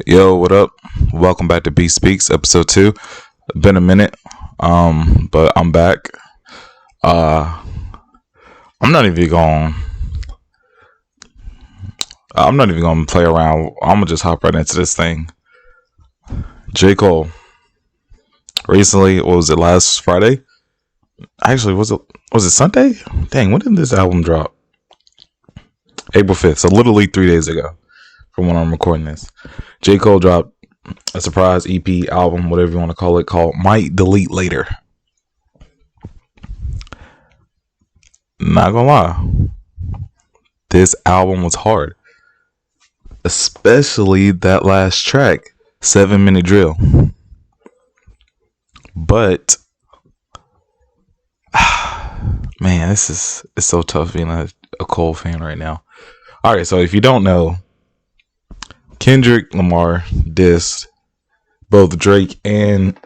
Yo, what up? Welcome back to BeastsSpeaks, episode 2. Been a minute, but I'm back. Uh, I'm not even going. I'm not even going to play around. I'm gonna just hop right into this thing. J. Cole. Recently, what was it? Last Friday? Actually, was it Sunday? Dang, when did this album drop? April 5th. So literally 3 days ago, from when I'm recording this. J. Cole dropped a surprise EP album, whatever you want to call it, called Might Delete Later. Not gonna lie, this album was hard, especially that last track, 7-minute drill. But man, it's so tough being a Cole fan right now. All right, so if you don't know, Kendrick Lamar dissed both Drake and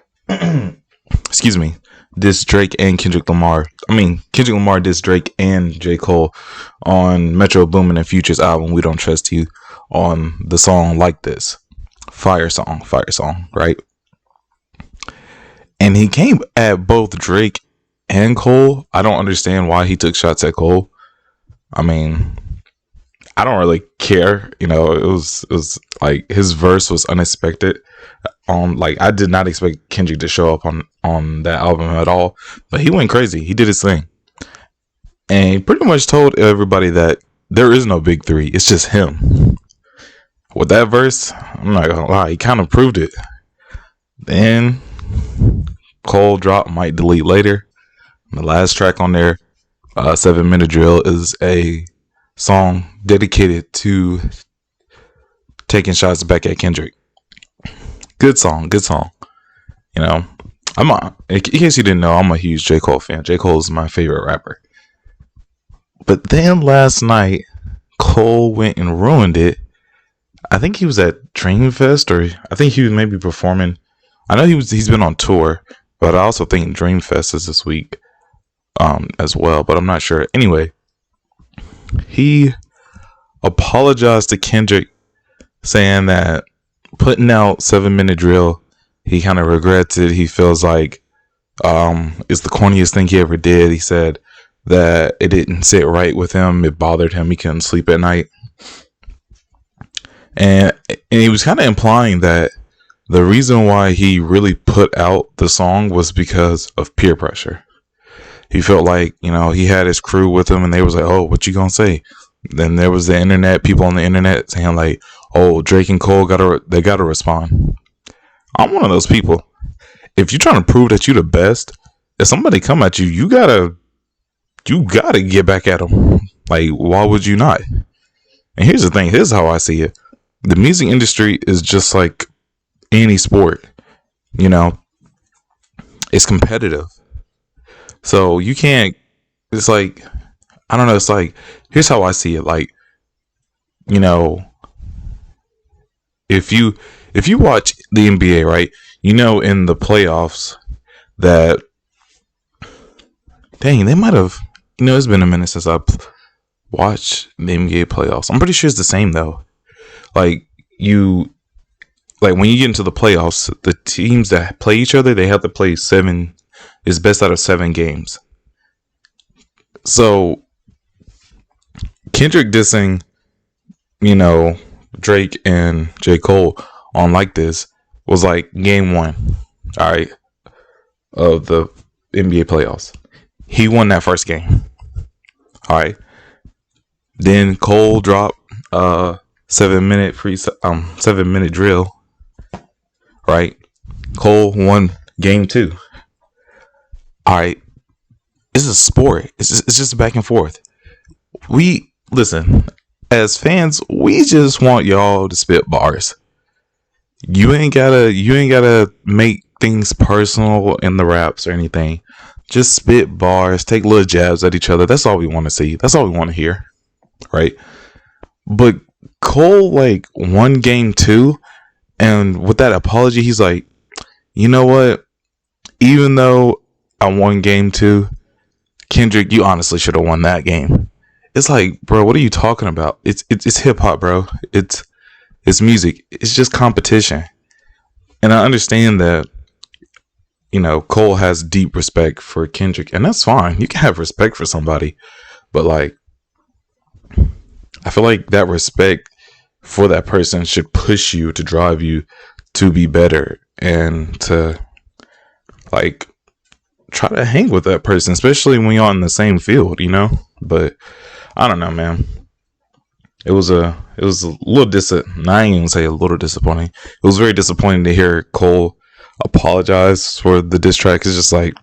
dissed Drake and Kendrick Lamar. Kendrick Lamar dissed Drake and J. Cole on Metro Boomin and Future's album We Don't Trust You on the song Like This. Fire song, right? And he came at both Drake and Cole. I don't understand why he took shots at Cole. I don't really care. It was like his verse was unexpected. I did not expect Kendrick to show up on that album at all, but he went crazy. He did his thing, and he pretty much told everybody that there is no big three. It's just him. With that verse, I'm not gonna lie, he kind of proved it. Then Cole dropped Might Delete Later. The last track on there, 7-minute drill, is a song dedicated to taking shots back at Kendrick. Good song. In case you didn't know, I'm a huge J. Cole fan. J. Cole is my favorite rapper. But then last night, Cole went and ruined it. I think he was at Dreamfest, or I think he was maybe performing. I know he's been on tour, but I also think Dreamfest is this week as well, but I'm not sure. Anyway, he apologized to Kendrick, saying that putting out 7-minute drill, he kind of regrets it. He feels like it's the corniest thing he ever did. He said that it didn't sit right with him. It bothered him. He couldn't sleep at night. And he was kind of implying that the reason why he really put out the song was because of peer pressure. He felt like, he had his crew with him and they was like, oh, what you gonna say? Then there was the internet, people on the internet saying like, oh, Drake and Cole gotta respond. I'm one of those people. If you're trying to prove that you're the best, if somebody come at you, you gotta get back at them. Like, why would you not? And here's the thing. Here's how I see it. The music industry is just like any sport. It's competitive. So you can't. It's like, I don't know. It's like, here's how I see it. Like, if you watch the NBA, right? In the playoffs that, dang, they might have. It's been a minute since I've watched the NBA playoffs. I'm pretty sure it's the same though. Like when you get into the playoffs, the teams that play each other, they have to play 7. Is best out of 7 games. So Kendrick dissing, Drake and J. Cole on Like This was like game 1, all right, of the NBA playoffs. He won that first game. All right. Then Cole dropped 7-minute drill. Right. Cole won game 2. All right. It's a sport. It's just back and forth. We listen, as fans, we just want y'all to spit bars. You ain't gotta make things personal in the raps or anything. Just spit bars, take little jabs at each other. That's all we want to see. That's all we want to hear. Right? But Cole won game 2, and with that apology, he's like, you know what? Even though I won game 2, Kendrick, you honestly should have won that game. It's like, bro, what are you talking about? It's hip hop, bro. It's It's music. It's just competition. And I understand that, Cole has deep respect for Kendrick, and that's fine. You can have respect for somebody, but like, I feel like that respect for that person should push you to drive you to be better and to like try to hang with that person, especially when you're in the same field. But I don't know, man. It was a little I ain't even say a little disappointing. It was very disappointing to hear Cole apologize for the diss track. It's just like,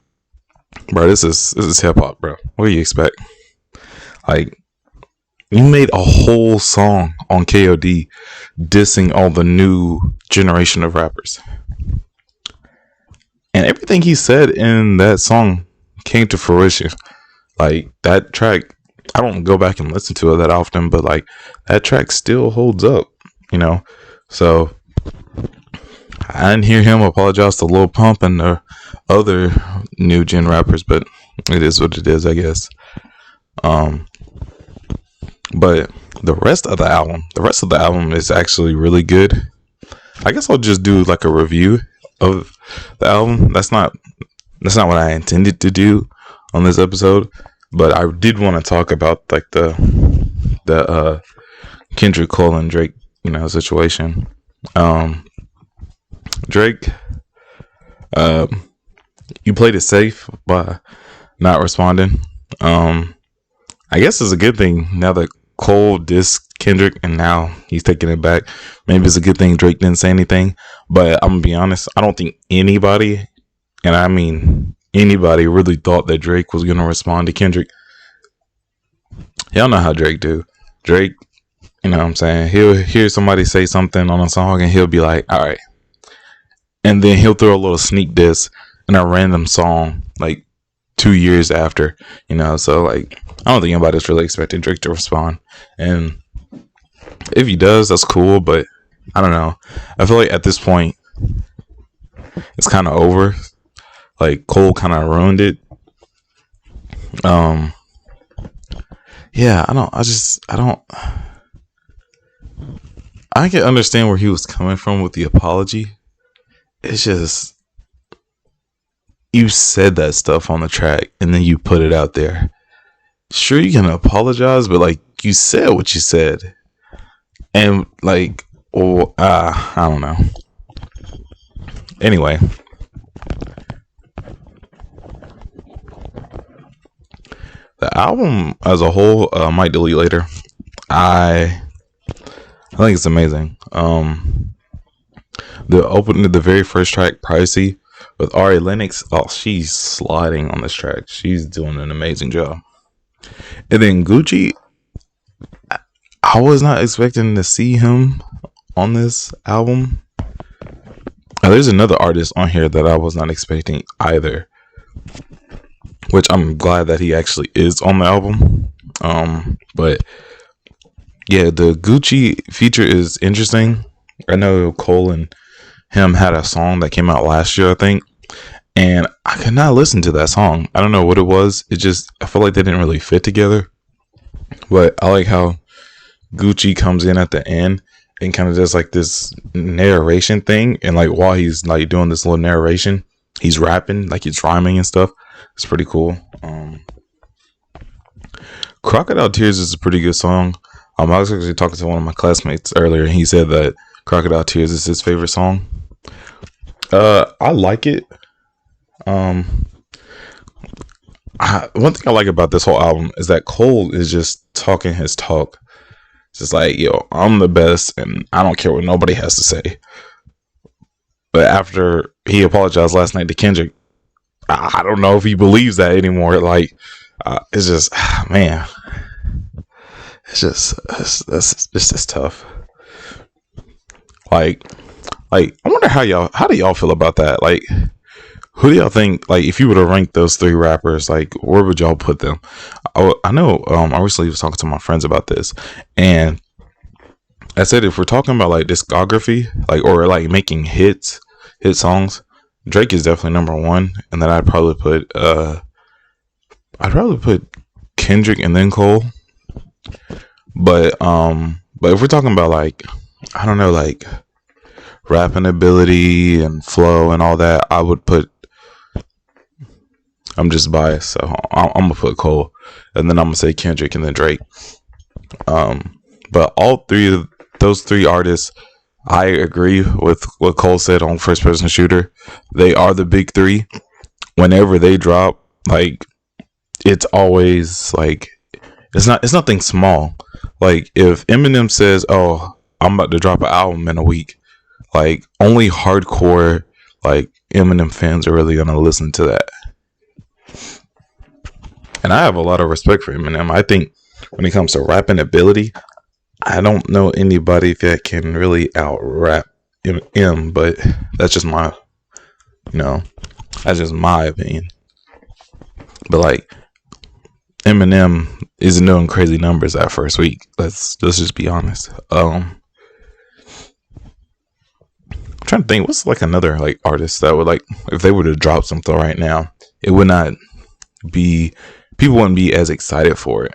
bro, this is hip hop, bro. What do you expect? Like, you made a whole song on KOD dissing all the new generation of rappers. And everything he said in that song came to fruition. Like, that track, I don't go back and listen to it that often, but like, that track still holds up, So I didn't hear him apologize to Lil Pump and the other new gen rappers, but it is what it is, I guess. But the rest of the album is actually really good. I guess I'll just do like a review of the album. That's not what I intended to do on this episode, but I did want to talk about like the Kendrick, Cole, and Drake, situation. Drake, you played it safe by not responding. I guess it's a good thing now that Cole dissed Kendrick and now he's taking it back. Maybe it's a good thing Drake didn't say anything, but I'm gonna be honest, I don't think anybody, and I mean anybody, really thought that Drake was gonna respond to Kendrick. Y'all know how Drake do. Drake, you know what I'm saying? He'll hear somebody say something on a song and he'll be like, all right. And then he'll throw a little sneak diss in a random song like 2 years after, so like, I don't think anybody's really expecting Drake to respond. And if he does, that's cool, but I don't know. I feel like at this point, it's kind of over. Like, Cole kind of ruined it. Yeah, I can understand where he was coming from with the apology. It's just, you said that stuff on the track and then you put it out there. Sure, you can apologize, but like, you said what you said, and like, I don't know. Anyway, the album as a whole, might delete later. I think it's amazing. The very first track, Pricey, with Ari Lennox. Oh, she's sliding on this track. She's doing an amazing job. And then Gucci, I was not expecting to see him on this album. There's another artist on here that I was not expecting either, which I'm glad that he actually is on the album. But yeah, the Gucci feature is interesting. I know Cole and him had a song that came out last year, I think, and I could not listen to that song. I don't know what it was. I felt like they didn't really fit together. But I like how Gucci comes in at the end and kind of does like this narration thing, and like while he's like doing this little narration, he's rapping, like he's rhyming and stuff. It's pretty cool. Crocodile Tears is a pretty good song. I was actually talking to one of my classmates earlier, and he said that Crocodile Tears is his favorite song. I like it. One thing I like about this whole album is that Cole is just talking his talk. It's just like, yo, I'm the best, and I don't care what nobody has to say. But after he apologized last night to Kendrick, I don't know if he believes that anymore. Like, it's just, man, it's just tough. Like, I wonder how do y'all feel about that? Like, who do y'all think, like, if you were to rank those three rappers, like, where would y'all put them? I know, I recently was talking to my friends about this, and I said, if we're talking about like discography, like, or like making hit songs, Drake is definitely number one, and then I'd probably put Kendrick and then Cole. But if we're talking about like I don't know, like rapping ability and flow and all that, I would put. I'm just biased, so I'm gonna put Cole, and then I'm gonna say Kendrick, and then Drake. But all three of those three artists, I agree with what Cole said on First Person Shooter. They are the big three. Whenever they drop, like it's always like it's nothing small. Like if Eminem says, "Oh, I'm about to drop an album in a week," like only hardcore like Eminem fans are really gonna listen to that. And I have a lot of respect for Eminem. I think when it comes to rapping ability, I don't know anybody that can really out rap him, but that's just my, you know, that's just my opinion. But like Eminem isn't doing crazy numbers that first week. Let's just be honest. I'm trying to think, what's like another like artist that would like if they were to drop something right now, it would not be people wouldn't be as excited for it.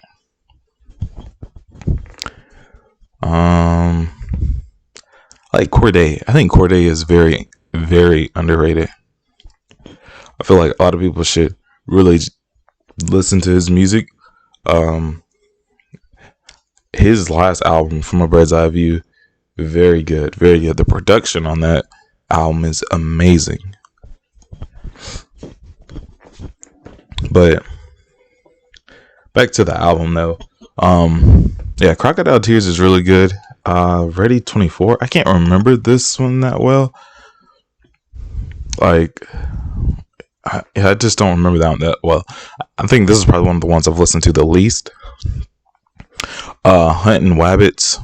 Like Corday. I think Corday is very, very underrated. I feel like a lot of people should really listen to his music. Um, his last album, From a Bird's Eye View, very good, very good. The production on that album is amazing. But back to the album though. Yeah, Crocodile Tears is really good. Ready 24. I can't remember this one that well. Like, I just don't remember that one that well. I think this is probably one of the ones I've listened to the least. Hunting Wabbits,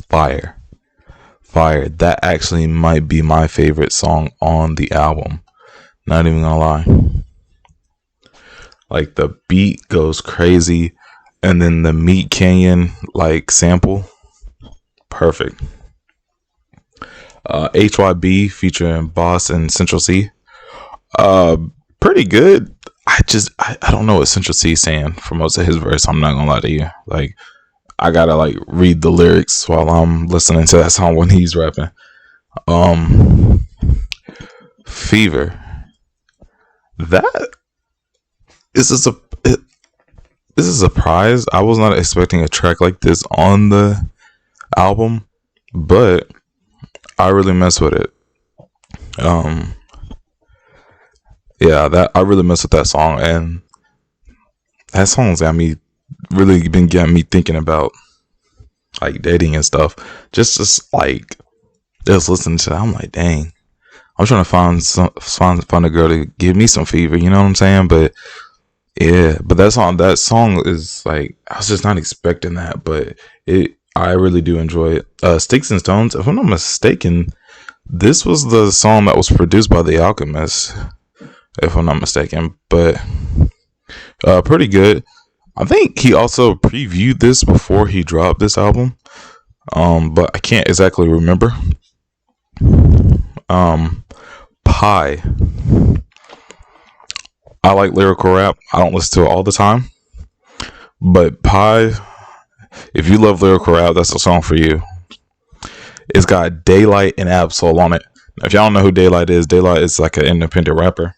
fire. That actually might be my favorite song on the album. Not even gonna lie. Like the beat goes crazy, and then the Meat Canyon like sample, perfect. HYB featuring Boss and Central C, uh, pretty good. I don't know what Central C is saying for most of his verse. I'm not gonna lie to you. Like I gotta like read the lyrics while I'm listening to that song when he's rapping. Um, Fever. That is a this is a surprise. I was not expecting a track like this on the album, but I really mess with it. Um, yeah, that I really mess with that song, and that song's got me really been getting me thinking about like dating and stuff. Just like just listening to that, I'm like, dang, I'm trying to find a girl to give me some fever. You know what I'm saying? But yeah, but that song is like I was just not expecting that, but I really do enjoy it. Sticks and Stones, if I'm not mistaken, this was the song that was produced by The Alchemist, if I'm not mistaken. But pretty good. I think he also previewed this before he dropped this album. But I can't exactly remember. Pie. I like lyrical rap. I don't listen to it all the time. But Pie, if you love lyrical rap, that's a song for you. It's got Daylight and Absol on it. Now, if y'all don't know who Daylight is like an independent rapper.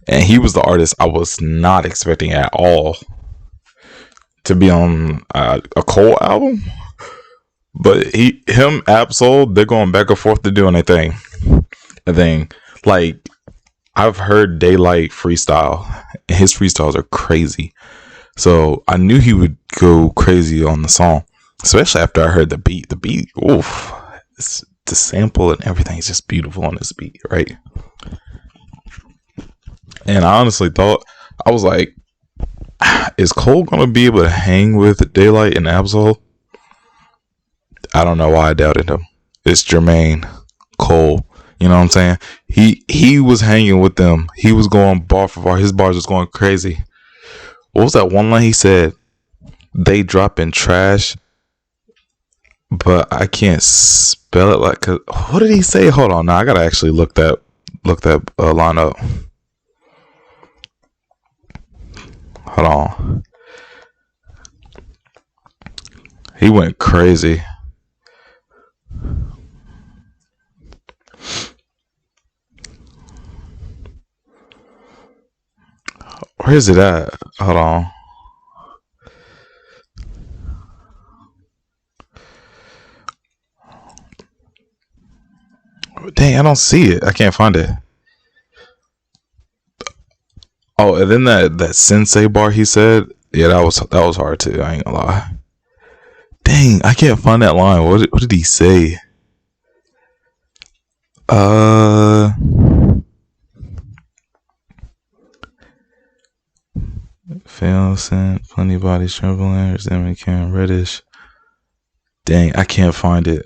And he was the artist I was not expecting at all to be on a Cole album. But Absol, they're going back and forth to doing their thing. Like, I've heard Daylight freestyle, and his freestyles are crazy. So I knew he would go crazy on the song, especially after I heard the beat. The beat, oof, the sample and everything is just beautiful on this beat, right? And I honestly thought, I was like, is Cole gonna be able to hang with Daylight and Absol? I don't know why I doubted him. It's Jermaine Cole. You know what I'm saying? He was hanging with them. He was going bar for bar. His bars was going crazy. What was that one line he said? They dropping trash, but I can't spell it like. What did he say? Hold on, now I gotta actually look that line up. Hold on. He went crazy. Where's it at? Hold on. Dang, I don't see it. I can't find it. Oh, and then that sensei bar he said, yeah, that was hard too. I ain't gonna lie. Dang, I can't find that line. What did he say? Uh, fail sent plenty bodies trembling. Resentment became reddish. Dang, I can't find it.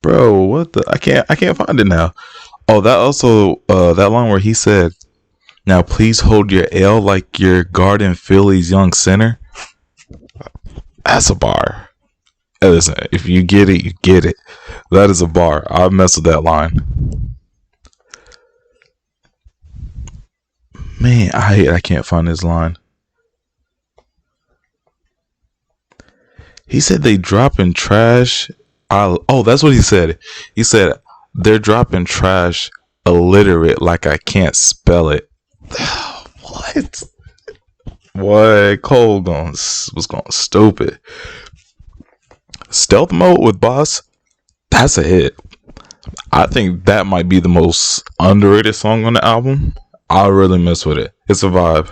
Bro, what the? I can't find it now. Oh, that also that line where he said, "Now please hold your L like your Garden Phillies young center." That's a bar. Hey, listen, if you get it, you get it. That is a bar. I mess with that line. Man, I can't find this line. He said they dropping trash. Oh, that's what he said. He said they're dropping trash illiterate like I can't spell it. What? What? Cole was going stupid. Stealth mode with Boss. That's a hit. I think that might be the most underrated song on the album. I really mess with it. It's a vibe.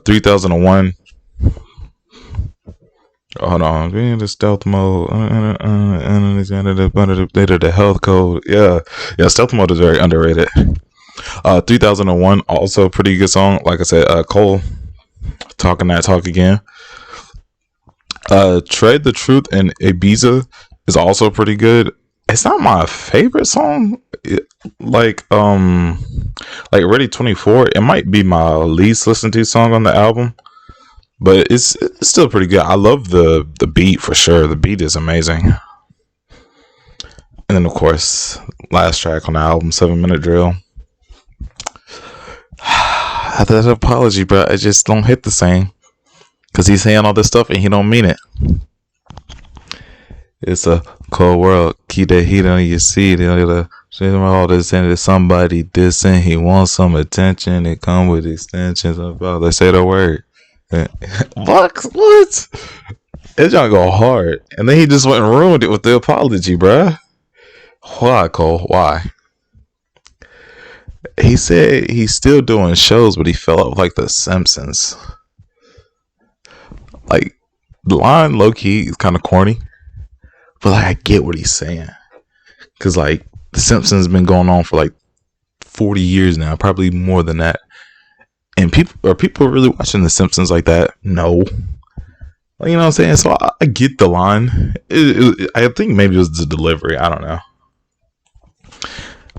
3001. Hold on, being the stealth mode, the health code. Yeah, stealth mode is very underrated. 3001, also a pretty good song. Like I said, Cole, talking that talk again. Trade the Truth and Ibiza is also pretty good. It's not my favorite song. Like Ready 24. It might be my least listened to song on the album. But it's still pretty good. I love the beat for sure. The beat is amazing. And then of course, last track on the album, 7-minute drill. That apology, bro. I just don't hit the same. Cause he's saying all this stuff and he don't mean it. It's a cold world. Keep that heat on your seat. All this and somebody dissing. He wants some attention. It come with extensions. They say the word. What? It's gonna go hard, and then he just went and ruined it with the apology, bruh. Why, Cole? Why? He said he's still doing shows, but he fell out with like the Simpsons. Like the line, low key, is kind of corny, but like I get what he's saying, cause like the Simpsons been going on for like 40 years now, probably more than that. And people really watching The Simpsons like that? No. You know what I'm saying? So I get the line. I think maybe it was the delivery. I don't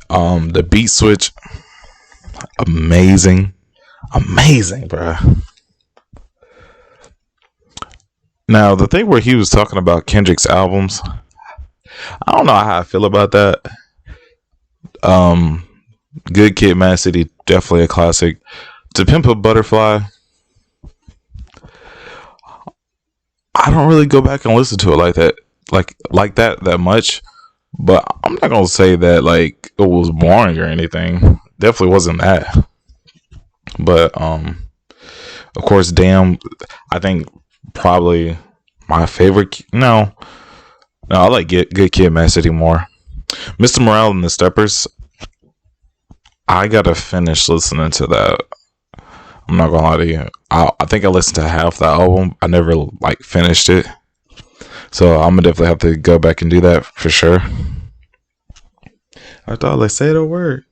know. The beat switch, amazing, bro. Now the thing where he was talking about Kendrick's albums, I don't know how I feel about that. Good Kid, Mad City, definitely a classic. To Pimp a Butterfly, I don't really go back and listen to it like that, like that much. But I'm not gonna say that like it was boring or anything. Definitely wasn't that. But of course, Damn, I think probably my favorite. No, I like Good Kid, Mad City more. Mr. Morale and the Steppers. I gotta finish listening to that. I'm not gonna lie to you. I think I listened to half the album. I never like finished it, so I'm gonna definitely have to go back and do that for sure. I thought like say the word.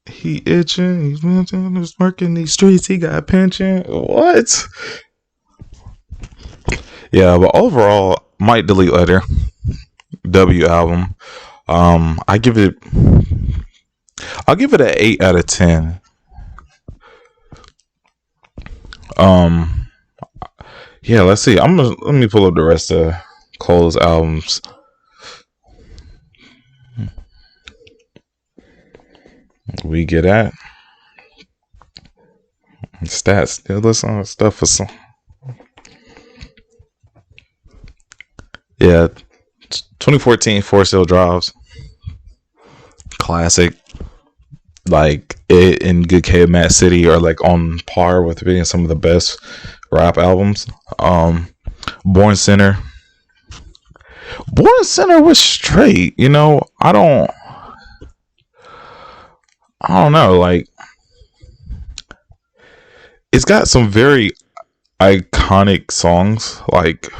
He itching. He's working these streets. He got a pension. What? Yeah, but overall, might delete later. W album. I'll give it an 8 out of 10. Yeah, let's see. Let me pull up the rest of Cole's albums. We get at stats. Still listen to stuff for some. Yeah, 2014 Forest Hill Drives, classic. Like it and Good Kid, Mad City are like on par with being some of the best rap albums. Born Center. Born Center was straight. You know, I don't know. Like it's got some very iconic songs like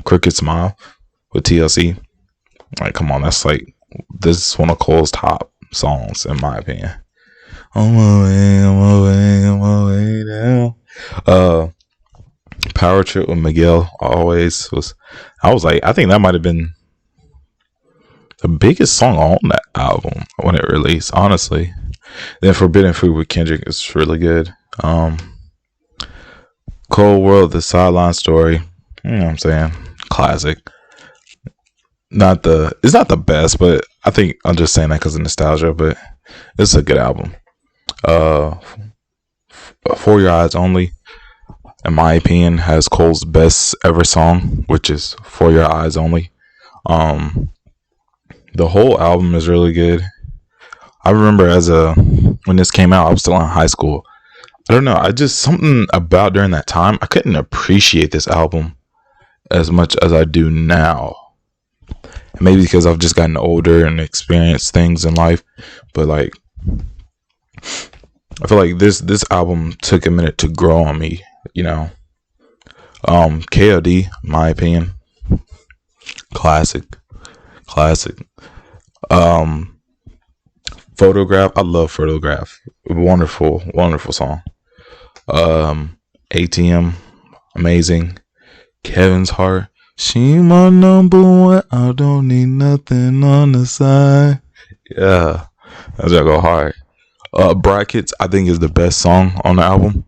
Crooked Smile with TLC. Like, come on, that's like this is one of Cole's top songs in my opinion. On my way, on my way, on my way down. Power Trip with Miguel always was. I was like, I think that might have been the biggest song on that album when it released. Honestly, then Forbidden Fruit with Kendrick is really good. Cold World, The Sideline Story. You know what I'm saying? Classic. It's not the best, but I think I'm just saying that because of nostalgia. But it's a good album. For Your Eyes Only, in my opinion, has Cole's best ever song, which is For Your Eyes Only. The whole album is really good. I remember when this came out, I was still in high school. I don't know. I just something about during that time, I couldn't appreciate this album as much as I do now. Maybe because I've just gotten older and experienced things in life, but like I feel like this album took a minute to grow on me. You know, KOD, my opinion, classic. Photograph, I love Photograph. Wonderful song. ATM, amazing. Kevin's Heart, she my number one. I don't need nothing on the side. Yeah, that's gonna go hard. Brackets, I think is the best song on the album.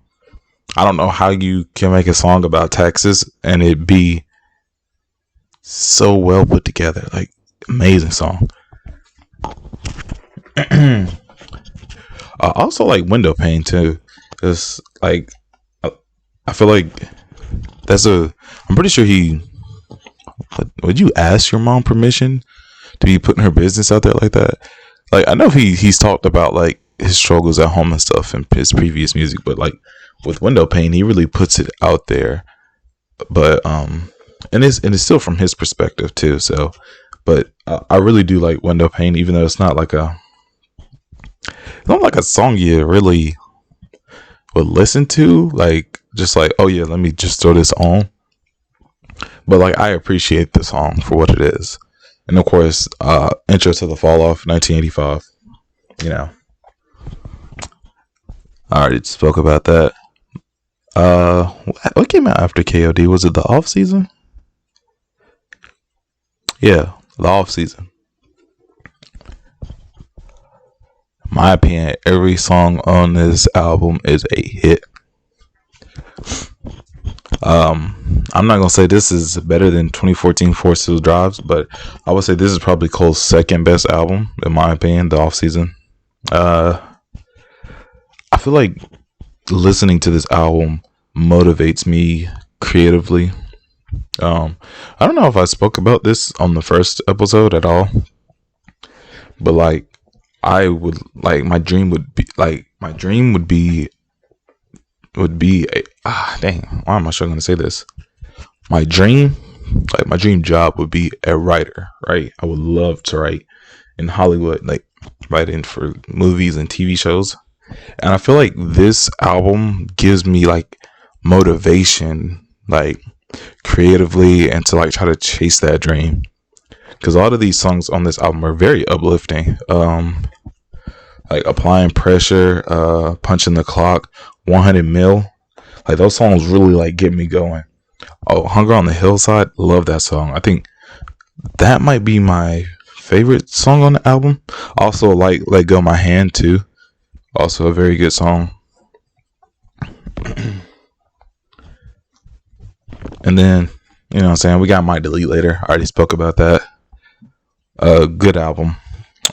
I don't know how you can make a song about Texas and it be so well put together. Like, amazing song. I also like Window Pane too. It's like I feel like I'm pretty sure would you ask your mom permission to be putting her business out there like that? Like, I know he's talked about like his struggles at home and stuff in his previous music, but like with Window Pane, he really puts it out there. But and it's still from his perspective too. So, but I really do like Window Pane, even though it's not like a song you really would listen to, like just like, oh yeah, let me just throw this on. But like, I appreciate the song for what it is. And of course, Intro to the Fall Off, 1985. You know, I already spoke about that. What came out after KOD? Was it the Off Season? Yeah, the Off Season. In my opinion, every song on this album is a hit. I'm not gonna say this is better than 2014 Forest Hill Drives, but I would say this is probably Cole's second best album, in my opinion, the Off Season. I feel like listening to this album motivates me creatively. I don't know if I spoke about this on the first episode at all, but like I would like my dream would be dang, why am I struggling to say this? My dream job would be a writer, right? I would love to write in Hollywood, like writing for movies and TV shows. And I feel like this album gives me like motivation, like creatively, and to like try to chase that dream. Because a lot of these songs on this album are very uplifting. Like Applying Pressure, Punching the Clock, 100 Mil. Like those songs really like get me going. Oh, Hunger on the Hillside, love that song. I think that might be my favorite song on the album. Also like Let Go My Hand too. Also a very good song. And then, you know what I'm saying, we got Might Delete Later. I already spoke about that. Good album.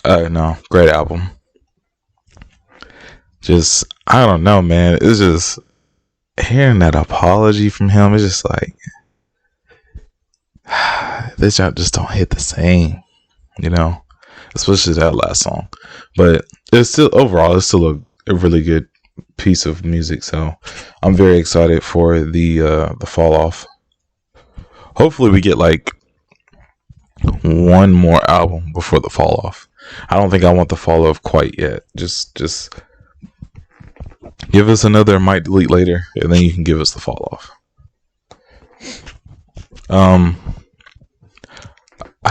No, great album. just I don't know, man. It's just hearing that apology from him. It's just like this job just don't hit the same, you know, especially that last song. But it's still overall, it's still a really good piece of music. So I'm very excited for the fall off. Hopefully, we get like one more album before the fall off. I don't think I want the fall off quite yet. Just give us another might delete later, and then you can give us the fall off. I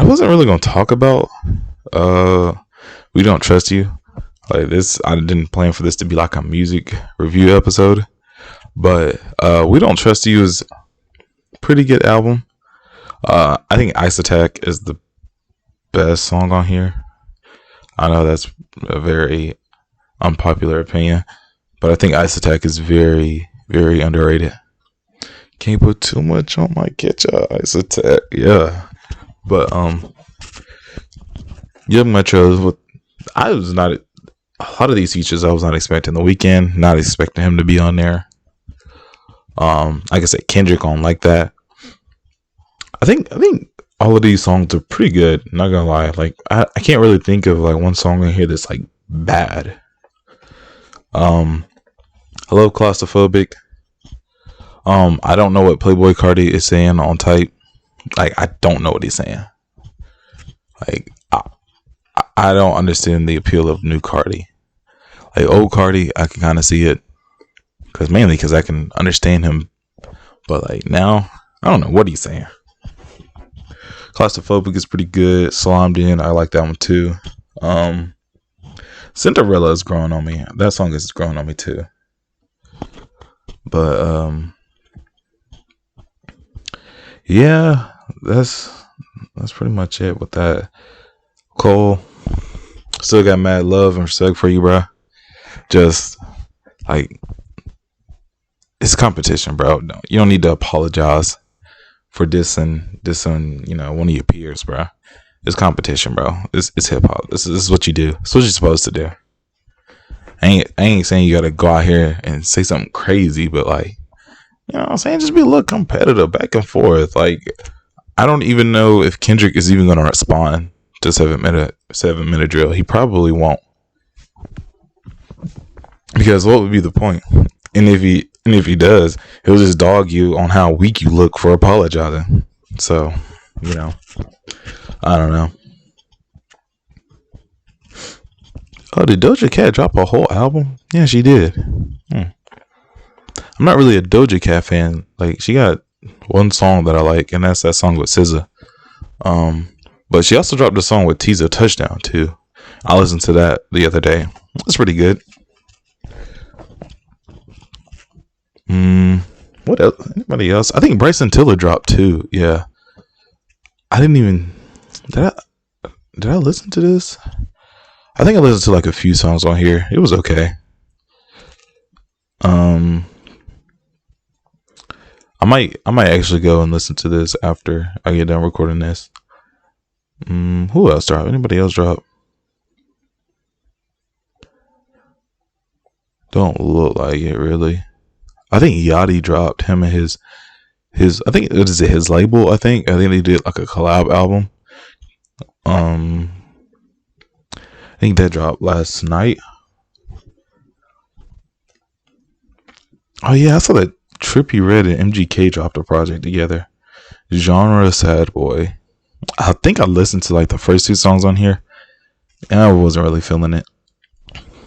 wasn't really gonna talk about We Don't Trust You. Like this, I didn't plan for this to be like a music review episode, but We Don't Trust You is a pretty good album. I think Ice Attack is the best song on here. I know that's a very unpopular opinion, but I think Ice Attack is very, very underrated. Can't put too much on my ketchup. Ice Attack, yeah. But Young Metro, I was not a lot of these features I was not expecting. The Weeknd, not expecting him to be on there. Like I said, Kendrick on Like That. I think all of these songs are pretty good. Not gonna lie, like I can't really think of like one song in here that's like bad. I love Claustrophobic. I don't know what Playboy Cardi is saying on Type. Like I don't know what he's saying. Like I don't understand the appeal of new Cardi. Like old Cardi, I can kind of see it, mainly because I can understand him. But like now, I don't know what he's saying. Claustrophobic is pretty good. Slimed In, I like that one too. Cinderella is growing on me. That song is growing on me too. But yeah, that's pretty much it with that. Cole, still got mad love and respect for you, bro. Just like it's competition, bro. No, you don't need to apologize for dissing, you know, one of your peers, bro. It's competition, bro. It's hip hop. This is what you do. It's what you're supposed to do. I ain't saying you gotta go out here and say something crazy, but like, you know what I'm saying? Just be a little competitive, back and forth. Like, I don't even know if Kendrick is even gonna respond to 7-minute drill. He probably won't. Because what would be the point? And if he does, he'll just dog you on how weak you look for apologizing. So, you know, I don't know. Oh, did Doja Cat drop a whole album? Yeah, she did. I'm not really a Doja Cat fan. Like, she got one song that I like, and that's that song with SZA. But she also dropped a song with Teaser Touchdown too. I listened to that the other day. It's pretty good. What else? Anybody else? I think Bryson Tiller dropped too. Yeah. I didn't even. Did I listen to this? I think I listened to like a few songs on here. It was okay. I might actually go and listen to this after I get done recording this. Who else dropped? Anybody else drop? Don't look like it really. I think Yachty dropped him and his. I think it is his label. I think they did like a collab album. I think that dropped last night. Oh yeah, I saw that Trippie Redd and MGK dropped a project together. Genre Sad Boy. I think I listened to like the first two songs on here, and I wasn't really feeling it.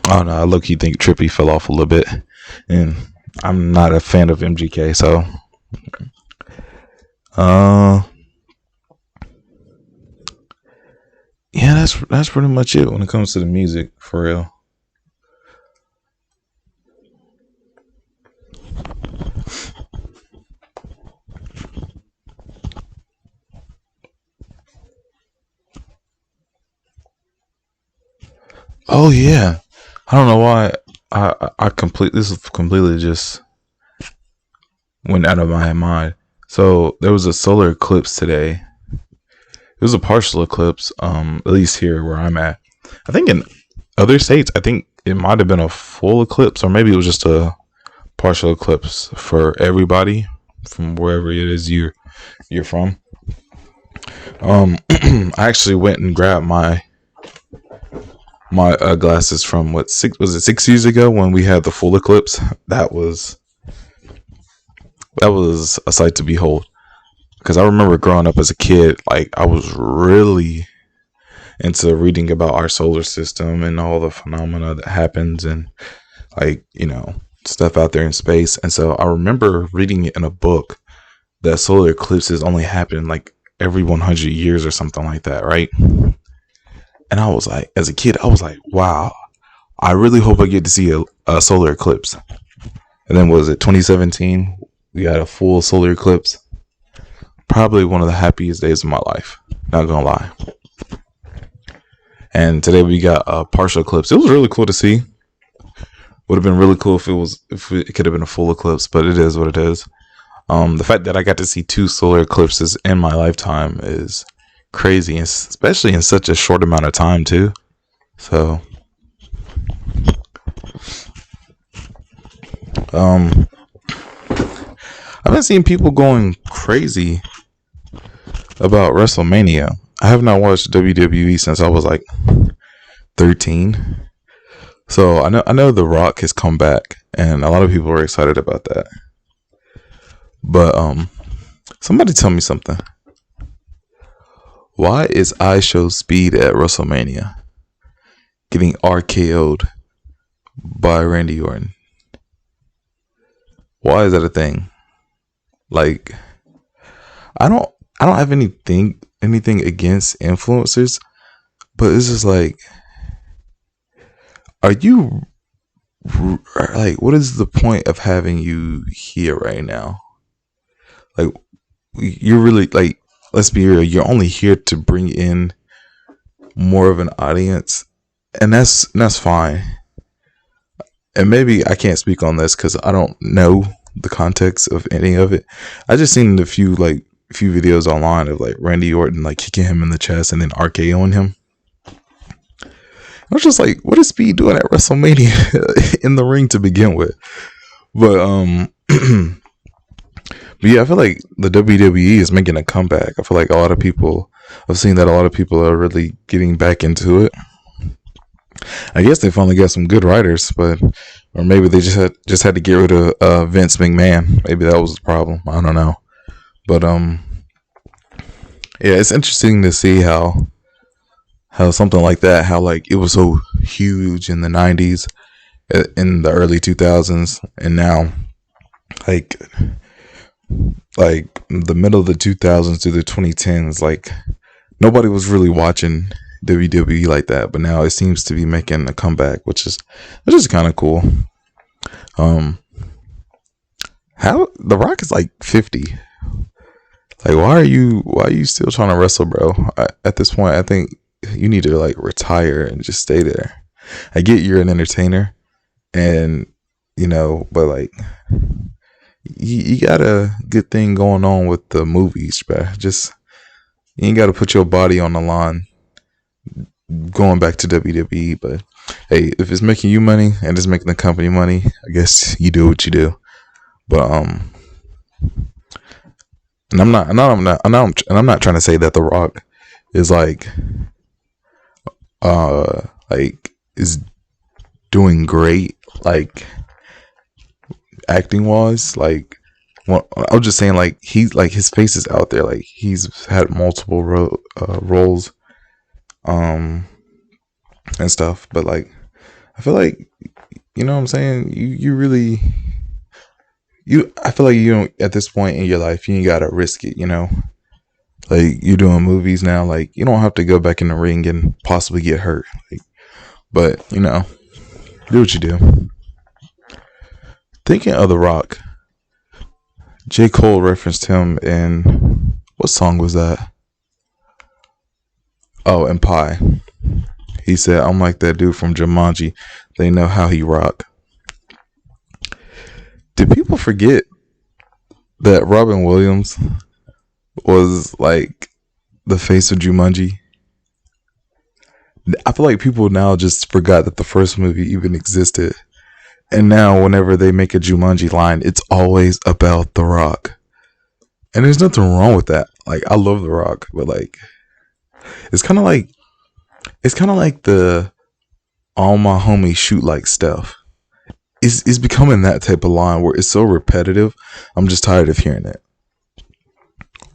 Oh no, I low-key think Trippie fell off a little bit, and I'm not a fan of MGK, so yeah, that's pretty much it when it comes to the music, for real. Oh yeah, I don't know why this is completely just went out of my mind. So there was a solar eclipse today. It was a partial eclipse, at least here where I'm at. I think in other states, I think it might have been a full eclipse, or maybe it was just a partial eclipse for everybody from wherever it is you're from. I actually went and grabbed my glasses from what, 6 years ago when we had the full eclipse. That was a sight to behold, because I remember growing up as a kid, like I was really into reading about our solar system and all the phenomena that happens, and like, stuff out there in space. And so I remember reading it in a book that solar eclipses only happen like every 100 years or something like that, right? And I was like, as a kid, I was like, wow, I really hope I get to see a solar eclipse. And then, was it 2017? We got a full solar eclipse. Probably one of the happiest days of my life. Not gonna lie. And today we got a partial eclipse. It was really cool to see. Would have been really cool if it could have been a full eclipse, but it is what it is. The fact that I got to see 2 solar eclipses in my lifetime is crazy, especially in such a short amount of time too. So, I've been seeing people going crazy about WrestleMania. I have not watched WWE since I was like 13. So I know The Rock has come back, and a lot of people are excited about that. But somebody tell me something. Why is IShowSpeed at WrestleMania getting RKO'd by Randy Orton? Why is that a thing? Like, I don't have anything against influencers, but it's just like, are you like, what is the point of having you here right now? Like, you're really, like, let's be real, you're only here to bring in more of an audience, and that's fine. And maybe I can't speak on this because I don't know the context of any of it. I just seen a few videos online of like Randy Orton like kicking him in the chest and then RKOing him. I was just like, what is Speed doing at WrestleMania in the ring to begin with? But but yeah, I feel like the WWE is making a comeback. I feel like I've seen that a lot of people are really getting back into it. I guess they finally got some good writers, or maybe they just had to get rid of Vince McMahon. Maybe that was the problem. I don't know. But yeah, it's interesting to see how something like that, how like it was so huge in the 90s, in the early 2000s, and now like the middle of the 2000s to the 2010s, like nobody was really watching WWE like that, but now it seems to be making a comeback, which is kind of cool. How The Rock is like 50. Like, why are you still trying to wrestle, bro? At this point, I think you need to like retire and just stay there. I get you're an entertainer, and but like you got a good thing going on with the movies, bro. Just, you ain't got to put your body on the line going back to WWE. But hey, if it's making you money and it's making the company money, I guess you do what you do. But and I'm not trying to say that The Rock is like is doing great, like acting wise. Like, well, I was just saying, like, he's like, his face is out there, like he's had multiple roles and stuff, but like I feel like, what I'm saying, I feel like you don't, at this point in your life, you ain't gotta risk it, like you're doing movies now, like you don't have to go back in the ring and possibly get hurt, like, but do what you do. Thinking of The Rock, J. Cole referenced him in, what song was that? Oh, in Pie. He said, I'm like that dude from Jumanji. They know how he rock. Did people forget that Robin Williams was like the face of Jumanji? I feel like people now just forgot that the first movie even existed. And now whenever they make a Jumanji line, it's always about The Rock. And there's nothing wrong with that. Like, I love The Rock, but like it's kind of like the all my homies shoot like stuff. It's becoming that type of line where it's so repetitive. I'm just tired of hearing it.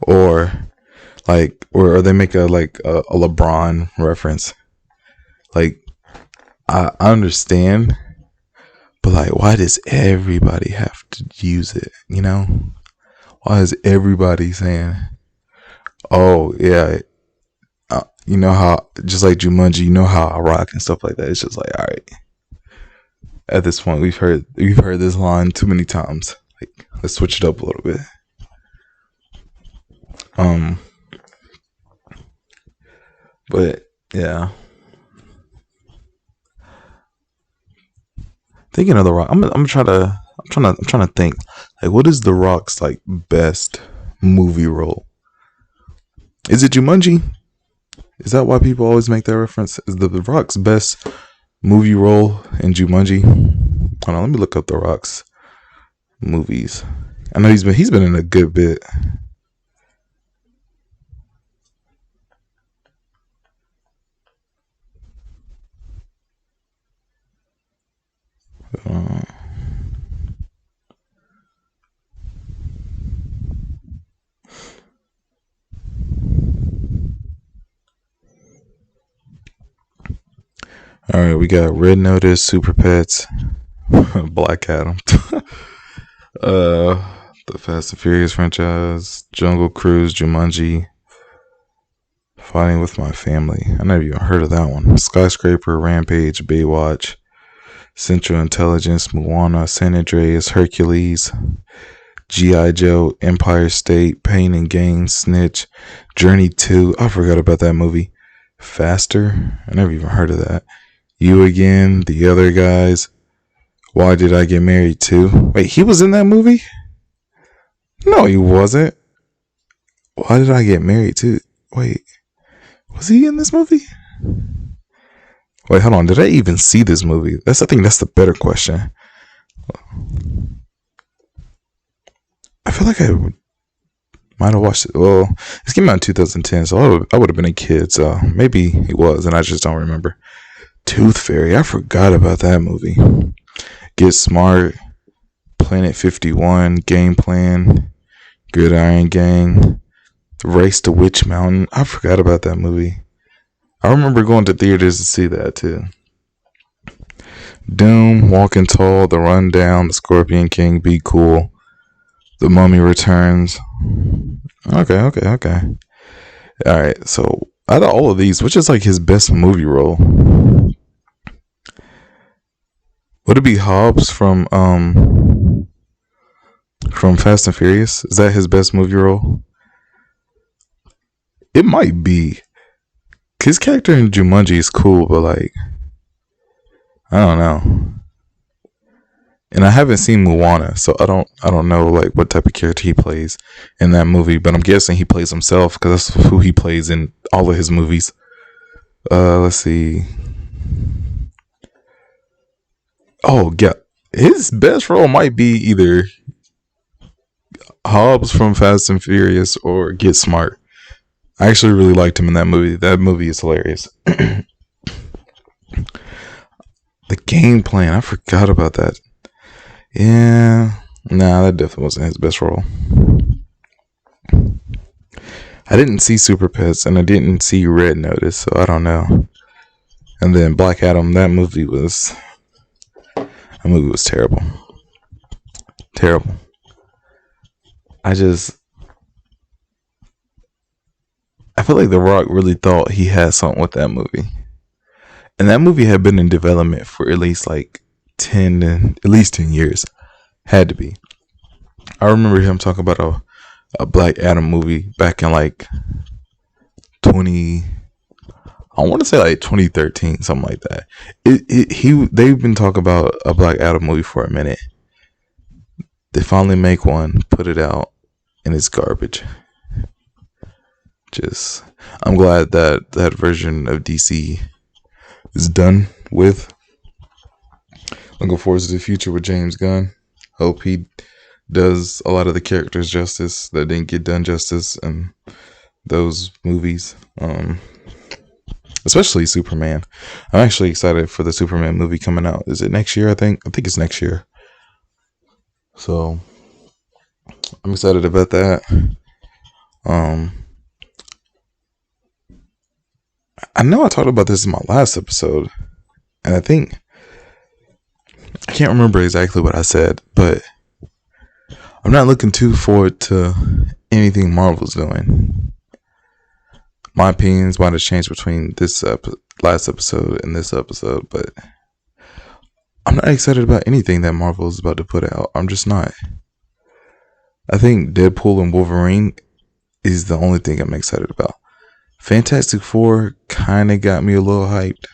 Or like, or they make a LeBron reference. Like, I understand, but like, why does everybody have to use it? You know, why is everybody saying, "Oh yeah, you know how," just like Jumanji, you know how I rock and stuff like that. It's just like, all right. At this point, we've heard this line too many times. Like, let's switch it up a little bit. But yeah, thinking of The Rock, I'm trying to think. Like, what is The Rock's like best movie role? Is it Jumanji? Is that why people always make that reference? Is The Rock's best movie role in Jumanji? Hold on, let me look up The Rock's movies. I know he's been in a good bit. All right, we got Red Notice, Super Pets, Black Adam, the Fast and Furious franchise, Jungle Cruise, Jumanji, Fighting with My Family. I never even heard of that one. Skyscraper, Rampage, Baywatch, Central Intelligence, Moana, San Andreas, Hercules, G.I. Joe, Empire State, Pain and Gain, Snitch, Journey 2. I forgot about that movie. Faster. I never even heard of that. You Again, The Other Guys. Why Did I Get Married To? Wait, he was in that movie? No, he wasn't. Why Did I Get Married To? Wait, was he in this movie? Wait, hold on. Did I even see this movie? I think that's the better question. I feel like I might have watched it. Well, this came out in 2010, so I would have been a kid. So maybe he was, and I just don't remember. Tooth Fairy. I forgot about that movie. Get Smart, Planet 51, Game Plan, Gridiron Gang, Race to Witch Mountain. I forgot about that movie. I remember going to theaters to see that too. Doom, Walking Tall, The Rundown, The Scorpion King, Be Cool, The Mummy Returns. Okay. Alright, so out of all of these, which is like his best movie role? Would it be Hobbs from Fast and Furious? Is that his best movie role? It might be. His character in Jumanji is cool, but like, I don't know. And I haven't seen Moana, so I don't know like what type of character he plays in that movie. But I'm guessing he plays himself because that's who he plays in all of his movies. Let's see. Oh yeah, his best role might be either Hobbs from Fast and Furious or Get Smart. I actually really liked him in that movie. That movie is hilarious. The Game Plan, I forgot about that. Yeah, nah, that definitely wasn't his best role. I didn't see Super Pets and I didn't see Red Notice, so I don't know. And then Black Adam, that movie was terrible. Terrible. I feel like The Rock really thought he had something with that movie. And that movie had been in development for at least like 10 years. Had to be. I remember him talking about a Black Adam movie back in like 20, I want to say like 2013, something like that. They've been talking about a Black Adam movie for a minute. They finally make one, put it out, and it's garbage. I'm glad that version of DC is done with. Looking forward to the future with James Gunn. Hope he does a lot of the characters justice that didn't get done justice in those movies. Especially Superman. I'm actually excited for the Superman movie coming out. Is it next year? I think it's next year. So I'm excited about that. I know I talked about this in my last episode, and I can't remember exactly what I said, but I'm not looking too forward to anything Marvel's doing. My opinions might have changed between this last episode and this episode, but I'm not excited about anything that Marvel is about to put out. I'm just not. I think Deadpool and Wolverine is the only thing I'm excited about. Fantastic Four kind of got me a little hyped.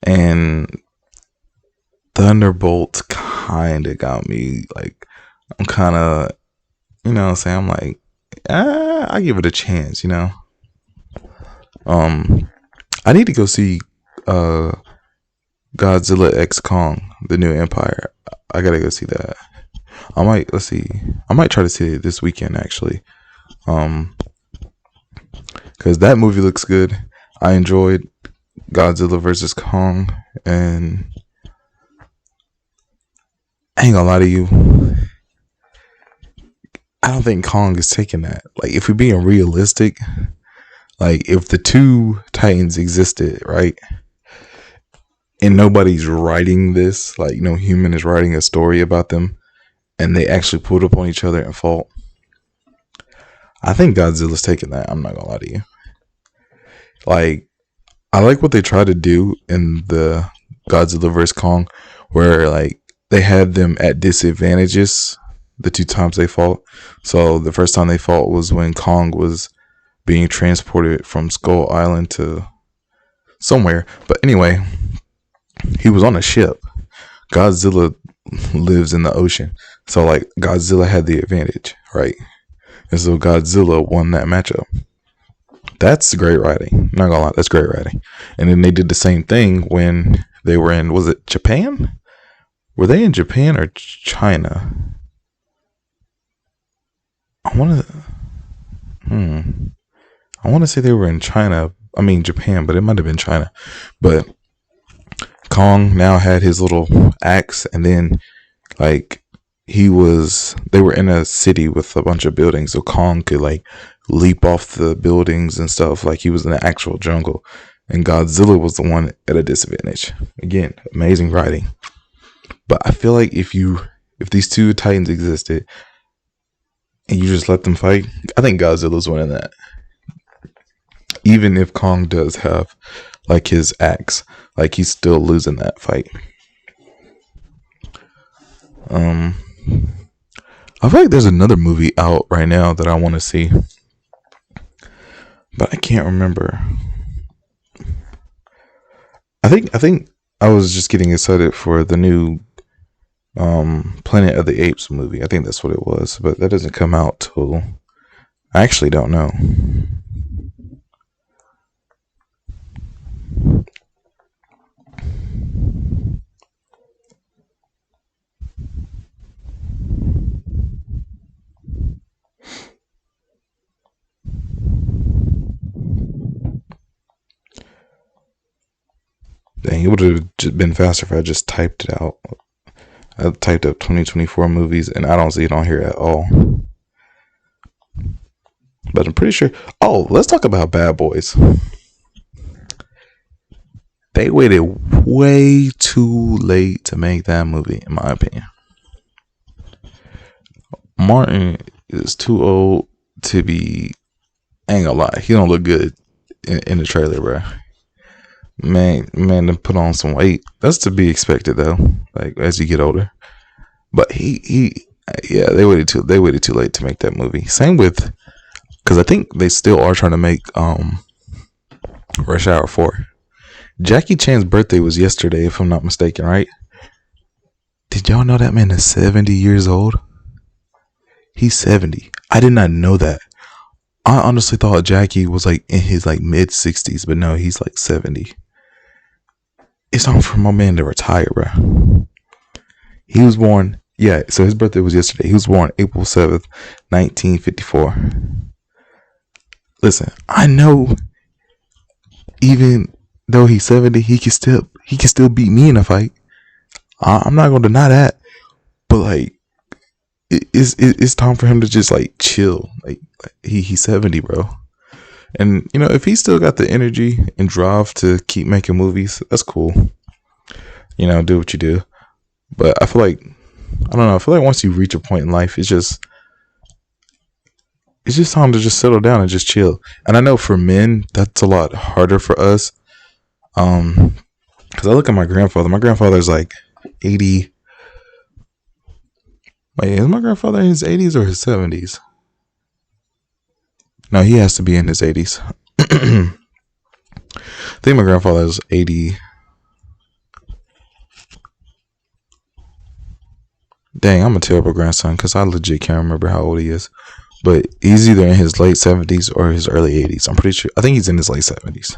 And Thunderbolts kind of got me, like, I'm kind of, you know what I'm saying? I'm like, I give it a chance, you know? I need to go see Godzilla X Kong, The New Empire. I gotta go see that. I might try to see it this weekend, actually. Because that movie looks good. I enjoyed Godzilla vs. Kong, and I ain't gonna lie to you, I don't think Kong is taking that. Like, if we're being realistic, like, if the two Titans existed, right, and nobody's writing this, like, no human is writing a story about them, and they actually pulled up on each other and fought, I think Godzilla's taking that. I'm not gonna lie to you. Like, I like what they tried to do in the Godzilla vs. Kong, where, like, they had them at disadvantages the two times they fought. So the first time they fought was when Kong was being transported from Skull Island to somewhere. But anyway, he was on a ship. Godzilla lives in the ocean. So, like, Godzilla had the advantage, right? And so Godzilla won that matchup. That's great writing. Not gonna lie, that's great writing. And then they did the same thing when they were in, was it Japan? Were they in Japan or China? I want to say they were in Japan, but it might have been China. But Kong now had his little axe, and then, like, they were in a city with a bunch of buildings, so Kong could, like, leap off the buildings and stuff, like he was in the actual jungle. And Godzilla was the one at a disadvantage. Again, amazing writing. But I feel like if these two Titans existed and you just let them fight, I think Godzilla's winning that. Even if Kong does have, like, his axe, like, he's still losing that fight. I feel like there's another movie out right now that I want to see, but I can't remember. I think I was just getting excited for the new Planet of the Apes movie. I think that's what it was, but that doesn't come out till, I actually don't know. Dang, it would have been faster if I just typed it out. I typed up 2024 movies, and I don't see it on here at all. But I'm pretty sure. Oh, let's talk about Bad Boys. They waited way too late to make that movie, in my opinion. Martin is too old to be. I ain't gonna lie, he don't look good in the trailer, bro. Man, to put on some weight. That's to be expected, though. Like, as you get older. But they waited too late to make that movie. Same with, because I think they still are trying to make Rush Hour 4. Jackie Chan's birthday was yesterday, if I'm not mistaken, right? Did y'all know that man is 70 years old? He's 70. I did not know that. I honestly thought Jackie was like in his like mid 60s, but no, he's like 70. It's time for my man to retire, bro. He was born, yeah, so his birthday was yesterday. He was born April 7th, 1954. Listen, I know even though he's 70, he can still beat me in a fight. I'm not gonna deny that. But like it's time for him to just like chill. Like he's 70, bro. And if he still got the energy and drive to keep making movies, that's cool. Do what you do. But I feel like I don't know. I feel like once you reach a point in life, it's just time to just settle down and just chill. And I know for men, that's a lot harder for us. Because I look at my grandfather. My grandfather's like 80. Wait, is my grandfather in his 80s or his 70s? No, he has to be in his 80s. I think my grandfather is 80. Dang, I'm a terrible grandson because I legit can't remember how old he is. But he's either in his late 70s or his early 80s. I'm pretty sure. I think he's in his late 70s.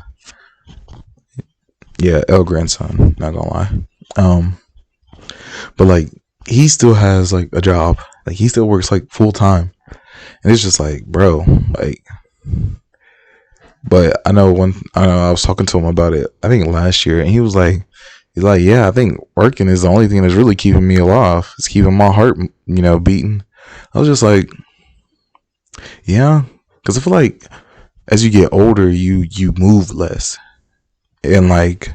Yeah, L grandson. Not gonna lie. But like he still has like a job. Like he still works like full time. And it's just like, bro, like. But I know I was talking to him about it. I think last year, and he's like, yeah, I think working is the only thing that's really keeping me alive. It's keeping my heart, beating. I was just like, yeah, because I feel like as you get older, you move less, and like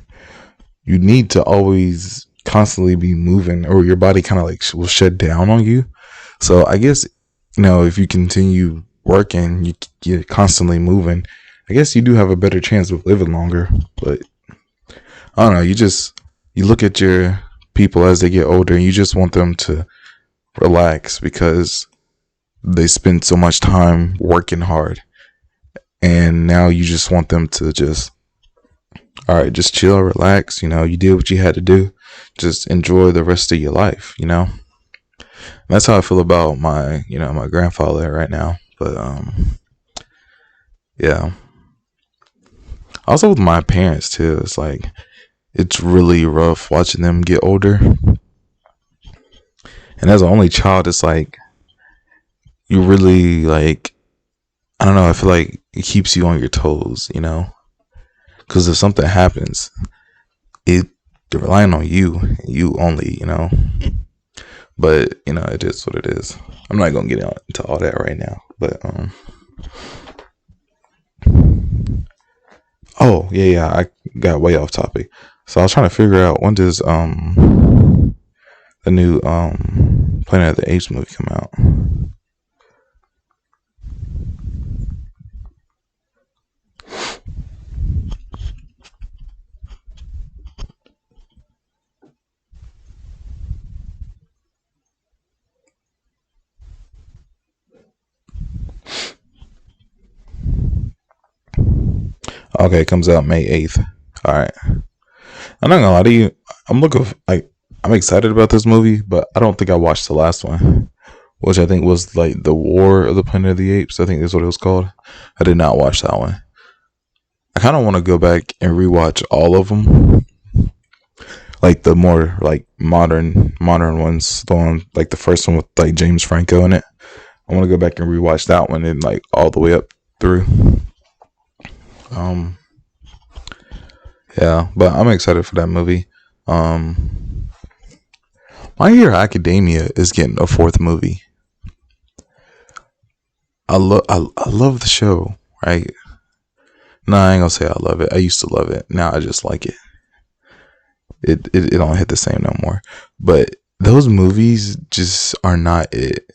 you need to always constantly be moving, or your body kind of like will shut down on you. So I guess if you continue working, you're constantly moving. I guess you do have a better chance of living longer. But I don't know. You look at your people as they get older, and you just want them to relax because they spend so much time working hard, and now you just want them to just, all right, just chill, relax. You did what you had to do. Just enjoy the rest of your life. And that's how I feel about my my grandfather right now. But yeah. Also with my parents too. It's like it's really rough watching them get older. And as an only child, it's like you really like, I don't know, I feel like it keeps you on your toes, because if something happens, they're relying on you only, but it is what it is. I'm not gonna get into all that right now, but oh yeah, I got way off topic. So I was trying to figure out, when does the new Planet of the Apes movie come out? Okay, it comes out May 8th. All right. I'm not gonna lie to you. I'm excited about this movie, but I don't think I watched the last one, which I think was like the War of the Planet of the Apes. I think that's what it was called. I did not watch that one. I kind of want to go back and rewatch all of them, like the more like modern ones. The one like the first one with like James Franco in it. I want to go back and rewatch that one and like all the way up through. Yeah, but I'm excited for that movie. My Hero Academia is getting a fourth movie. I love the show, right? No, I ain't gonna say I love it. I used to love it. Now I just like it. It don't hit the same no more. But those movies just are not it.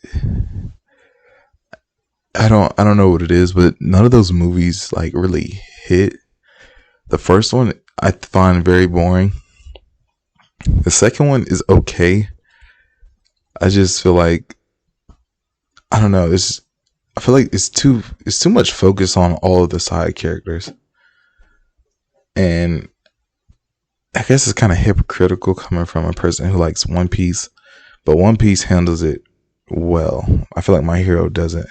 I don't know what it is, but none of those movies like really hit. The first one I find very boring. The second one is okay. I just feel like, I don't know, I feel like it's too much focus on all of the side characters. And I guess it's kind of hypocritical coming from a person who likes One Piece, but One Piece handles it well. I feel like My Hero doesn't.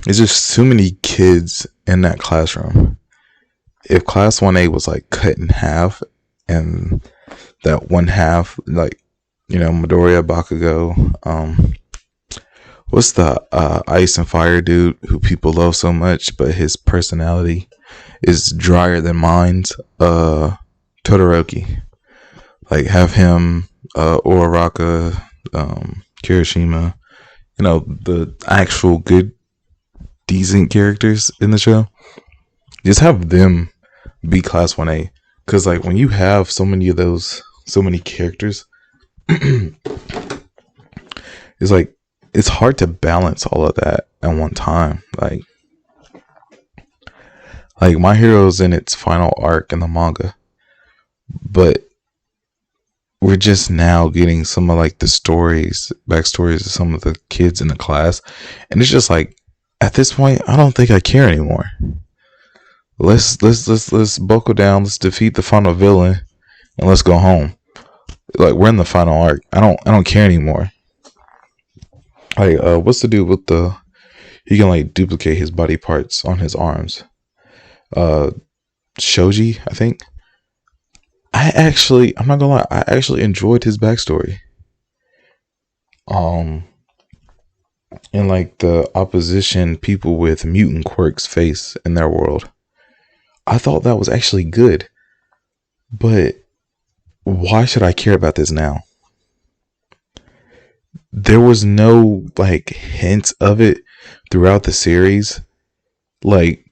It's just too many kids in that classroom. If class 1A was like cut in half, and that one half, like, Midoriya, Bakugo, what's the ice and fire dude who people love so much, but his personality is drier than mine's? Todoroki. Like, have him, Uraraka, Kirishima, the actual good, decent characters in the show. Just have them be class 1A. Because, like, when you have so many of those, so many characters, it's like, it's hard to balance all of that at one time. Like My Hero's in its final arc in the manga, but we're just now getting some of like the backstories of some of the kids in the class, and it's just like, at this point, I don't think I care anymore. Let's buckle down. Let's defeat the final villain, and let's go home. Like, we're in the final arc. I don't care anymore. Like, what's the dude with he can like duplicate his body parts on his arms? Shoji, I think. I'm not gonna lie, I actually enjoyed his backstory. And like the opposition people with mutant quirks face in their world. I thought that was actually good. But why should I care about this now? There was no like hint of it throughout the series. Like,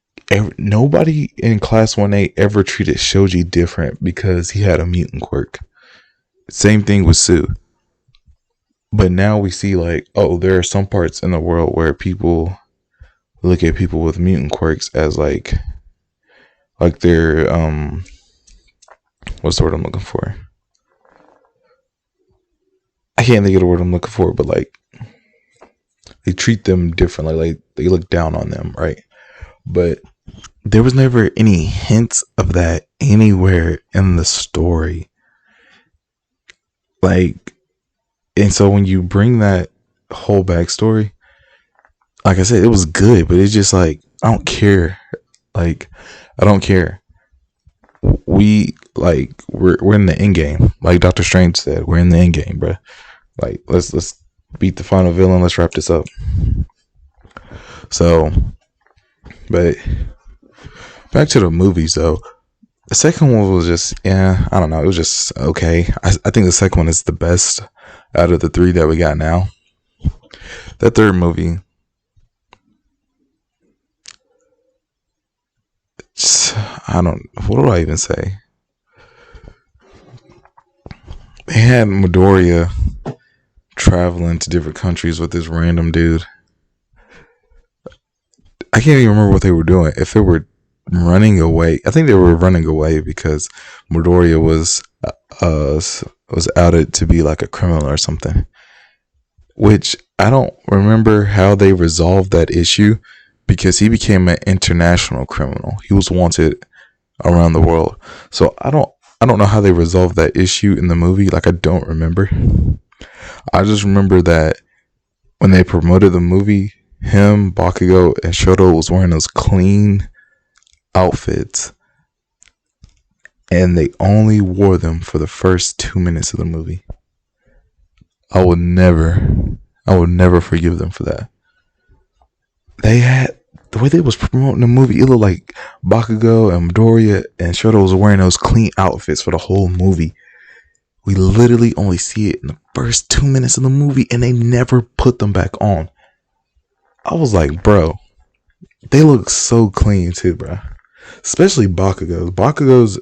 nobody in Class 1A ever treated Shoji different because he had a mutant quirk. Same thing with Sue. But now we see like, oh, there are some parts in the world where people look at people with mutant quirks as like they're what's the word I'm looking for? I can't think of the word I'm looking for, but like, they treat them differently, like they look down on them, right? But there was never any hints of that anywhere in the story. Like, and so when you bring that whole backstory, like I said, it was good, but it's just like, I don't care. Like, I don't care. We're in the end game. Like Dr. Strange said, we're in the end game, bro. Like, let's beat the final villain. Let's wrap this up. So, but back to the movies though. The second one was just, I don't know. It was just okay. I think the second one is the best out of the three that we got now. That third movie, what do I even say? They had Midoriya traveling to different countries with this random dude. I can't even remember what they were doing. If they were running away, I think they were running away because Midoriya was outed to be like a criminal or something. Which I don't remember how they resolved that issue, because he became an international criminal. He was wanted around the world. So I don't know how they resolved that issue in the movie. Like, I don't remember. I just remember that when they promoted the movie, him, Bakugo, and Shoto was wearing those clean outfits, and they only wore them for the first 2 minutes of the movie. I would never forgive them for that. They had, the way they was promoting the movie, it looked like Bakugo and Midoriya and Shoto was wearing those clean outfits for the whole movie. We literally only see it in the first 2 minutes of the movie, and they never put them back on. I was like, bro, they look so clean too, bro. Especially Bakugo's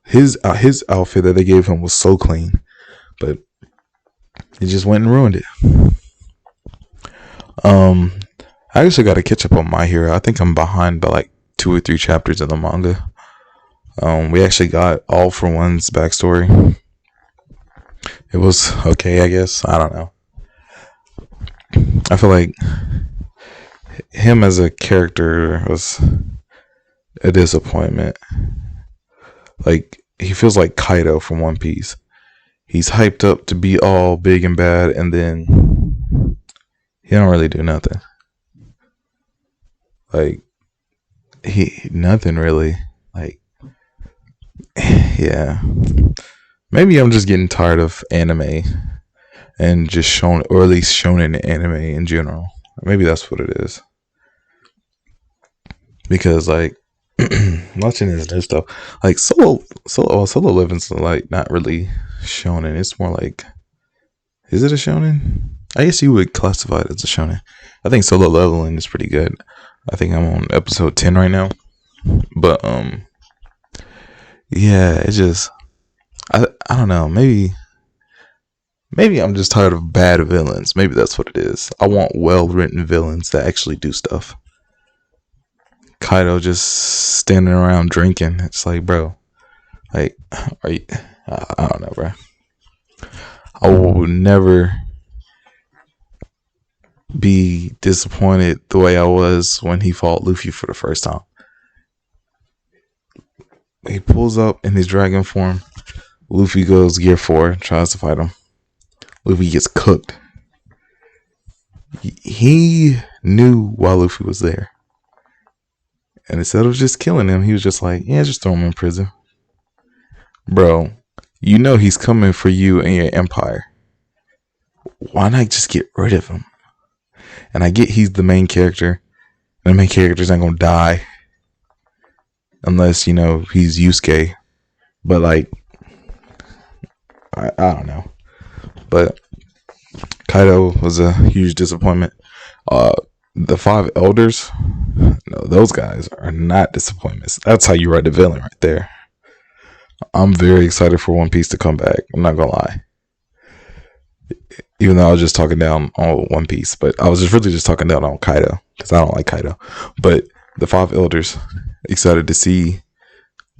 his outfit that they gave him was so clean, but he just went and ruined it. I actually got to catch up on My Hero. I think I'm behind by like 2 or 3 chapters of the manga. We actually got All For One's backstory. It was okay, I guess. I don't know. I feel like him as a character was a disappointment. Like, he feels like Kaido from One Piece. He's hyped up to be all big and bad, and then he don't really do nothing. Like he nothing really. Like yeah. Maybe I'm just getting tired of anime and just shown, or at least shonen anime in general. Maybe that's what it is. Because like watching this new stuff, like solo living's like not really shonen. It's more like, is it a shonen? I guess you would classify it as a shonen. I think solo leveling is pretty good. I think I'm on episode 10 right now. But yeah, it's just I don't know. Maybe I'm just tired of bad villains. Maybe that's what it is. I want well written villains that actually do stuff. Kaido just standing around drinking. It's like, bro, like, are you? I don't know, bro. I will never be disappointed the way I was when he fought Luffy for the first time. He pulls up in his dragon form. Luffy goes gear 4, tries to fight him. Luffy gets cooked. He knew why Luffy was there. And instead of just killing him, he was just like, yeah, just throw him in prison. Bro, you know he's coming for you and your empire. Why not just get rid of him? And I get he's the main character. And the main character's not going to die. Unless, you know, he's Yusuke. But like, I don't know. But Kaido was a huge disappointment. The 5 elders, no, those guys are not disappointments. That's how you write a villain right there. I'm very excited for One Piece to come back. I'm not gonna lie. Even though I was just talking down on One Piece, but I was just really just talking down on Kaido because I don't like Kaido. But the 5 elders, excited to see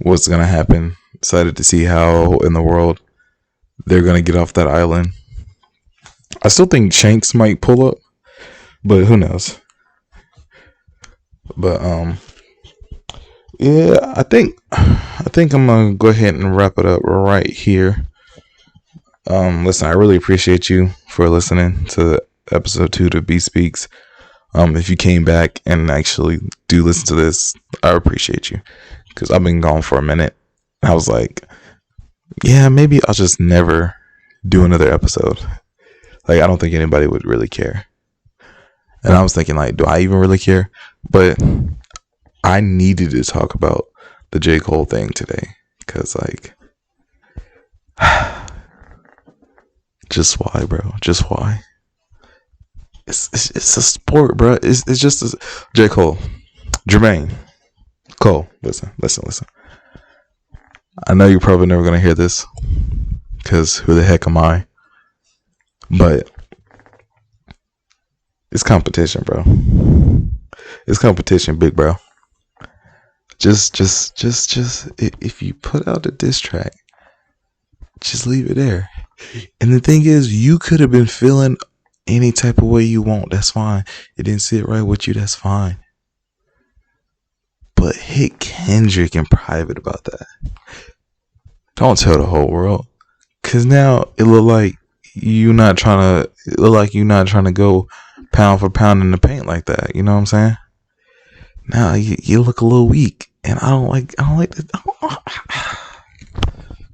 what's gonna happen. Excited to see how in the world they're gonna get off that island. I still think Shanks might pull up, but who knows? But yeah, I think I'm gonna go ahead and wrap it up right here. Listen, I really appreciate you for listening to episode 2 to BeastsSpeaks. If you came back and actually do listen to this, I appreciate you because I've been gone for a minute. I was like, yeah, maybe I'll just never do another episode. Like, I don't think anybody would really care. And I was thinking, like, do I even really care? But I needed to talk about the J. Cole thing today. Because, like, just why, bro? Just why? It's a sport, bro. It's just a, J. Cole. Jermaine. Cole, listen. I know you're probably never going to hear this. Because who the heck am I? But it's competition, bro. It's competition, big bro. Just if you put out a diss track, just leave it there. And the thing is, you could have been feeling any type of way you want. That's fine. It didn't sit right with you. That's fine. But hit Kendrick in private about that. Don't tell the whole world, cause now it look like you're not trying to go pound for pound in the paint like that. You know what I'm saying? Now you look a little weak, and I don't like this.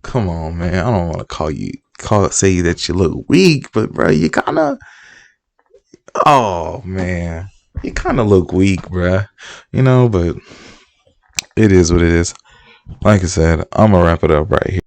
Come on, man. I don't want to say that you look weak, but bro, you kind of. Oh man, you kind of look weak, bro. You know, but it is what it is. Like I said, I'm gonna wrap it up right here.